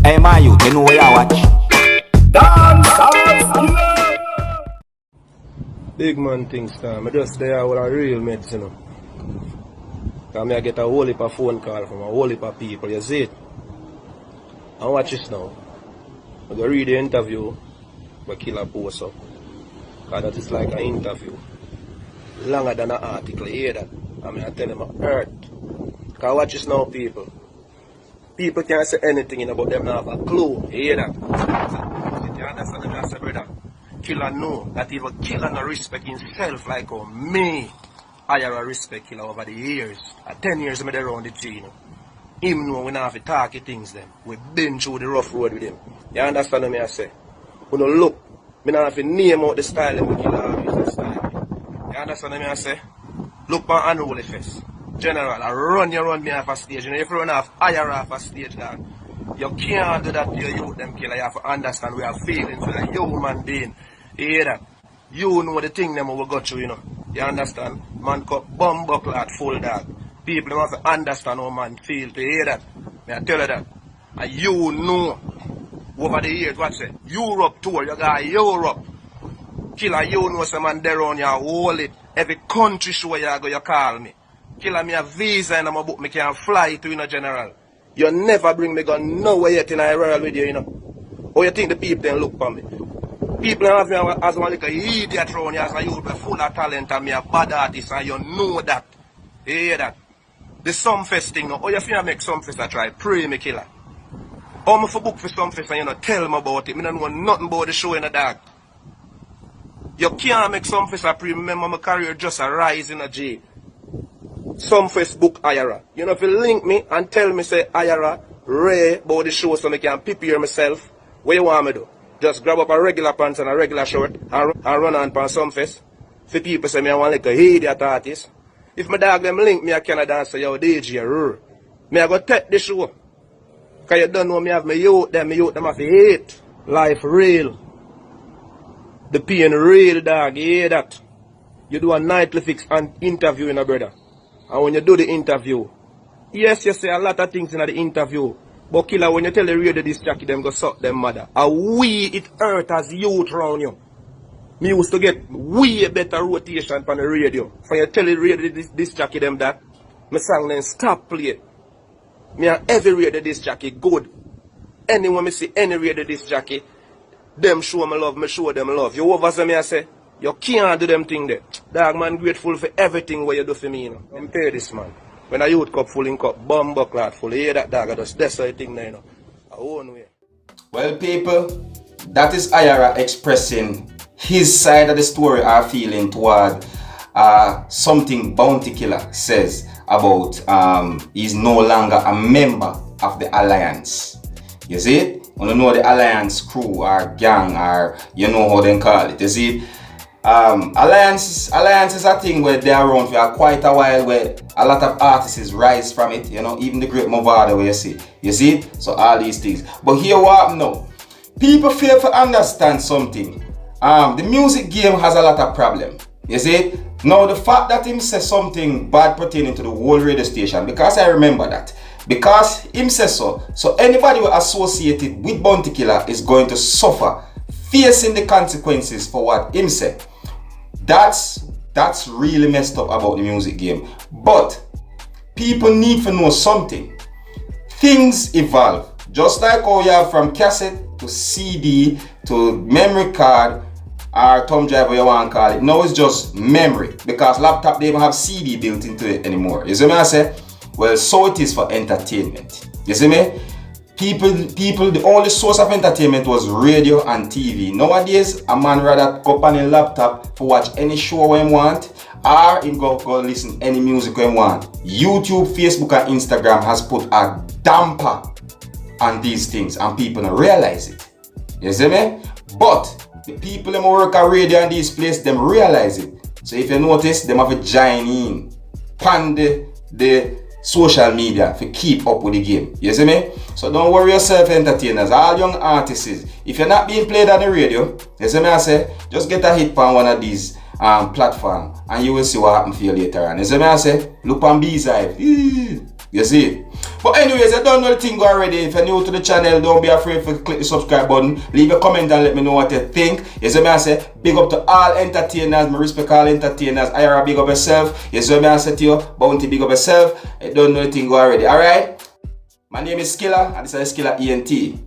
Hey, my youth, you know where you watch? Big man things, time. I just there with a real meds, you know. Because I get a whole heap of phone call from a whole heap of people, you see it? And watch this now. I go read the interview, but Killer post up. Because that is like an interview. Longer than an article, you hear that? I mean, I tell them I hurt. Because watch this now, people. People can't say anything about them, not have a clue, you hear that? You understand what I say, brother? Killer know that even Killer no respect himself like how me. I have a respect Killer over the years. At 10 years I'm around the tree, you know. Him know we not have to talk things them. We've been through the rough road with him. You understand what I say? We don't look. We not have to name out the style of the Killer always the style. You understand what I say? Look for unruly face. General, I run me off a stage. You know, if you run off higher off a stage, dog, you can't do that to your youth, them Killer. You have to understand we have feelings with a human being. You hear that? You know the thing them we go through, you know. You understand? Man cut bomb buckle at full, dog. People don't have to understand how man feel to hear that. May I tell you that? And you know over the years, watch it. Europe tour, you got Europe. Killer, you know some man there on you hold it. Every country show you go, you call me. Killer, me a visa and I'm a book, me can fly to, you know, general. You never bring me gun nowhere yet in a royal with you, you know. Or you think the people then look for me? People have me as one like a idiot around you, as a youth full of talent and me a bad artist, and you know that. You hear that? The Sumfest thing now, oh you feel make Sumfest I try, pray me Killer. Oh me for book for Sumfest and you know tell me about it, me don't know nothing about the show in the dark. You can't make Sumfest I pray, remember my career just a rise in a J. Sumfest book Ira. You know if you link me and tell me say Ira, Ray about the show so I can prepare myself, what you want me do? Just grab up a regular pants and a regular shirt and run on for Sumfest. For people say me I want like a idiot artist. If my dog them link me I can dance yo DJ me I go take the show. Cause you don't know me have my youth them have to hate. Life real. The pain real, dog, you hear that? You do a nightly fix and interview in a brother. And when you do the interview, yes you say a lot of things in the interview. But Killer, when you tell the radio this jockey, them go suck them mother. And it hurt as youth round you. Me used to get way better rotation on the radio. When you tell the radio this jockey them that, my song then stop play. Me and every radio this jockey good. Anyone me see any radio this jockey, them show me love, me show them love. You over me I say, you can't do them thing there. Dog man grateful for everything what you do for me, you know. Them pay this man. When a youth cup full in cup, bomb buckler full, you hear that dog, that's the thing there, you know. I own way. Well, people, that is Ira expressing his side of the story or feeling toward something Bounty Killer says about he's no longer a member of the Alliance. You see it? You don't know the Alliance crew or gang or you know how they call it. You see it? Alliance is a thing where they're around for quite a while, where a lot of artists rise from it, you know, even the great Movada where you see it? So all these things. But here what now? People fail to understand something. The music game has a lot of problem. You see it? Now the fact that him says something bad pertaining to the whole radio station, because I remember that. Because him says so anybody who associated with Bounty Killer is going to suffer, facing the consequences for what him said. That's really messed up about the music game. But people need to know something. Things evolve. Just like how you have from cassette to CD to memory card or thumb drive, you want to call it. Now it's just memory, because laptop they don't have CD built into it anymore. You see me I say? Well, so it is for entertainment. You see me? People, the only source of entertainment was radio and TV. Nowadays, a man rather go on a laptop to watch any show he want, or him go listen any music he want. YouTube, Facebook, and Instagram has put a damper on these things, and people don't realize it. You see me? But the people who work at radio and these places, them realize it. So if you notice, them have to join in pan the social media to keep up with the game. You see me? So don't worry yourself, entertainers, all young artists. If you're not being played on the radio, you see me I say, just get a hit on one of these platforms and you will see what happens for you later on. You see me I say, look on B-side. You see it? But anyways, I don't know the thing already. If you're new to the channel, don't be afraid to click the subscribe button. Leave a comment and let me know what you think. You see me I say, big up to all entertainers. Me respect all entertainers. Ira, big up yourself. You see me I say to you, Bounty, big up yourself. I don't know the thing already. Alright? My name is Skilla and this is Skilla ENT.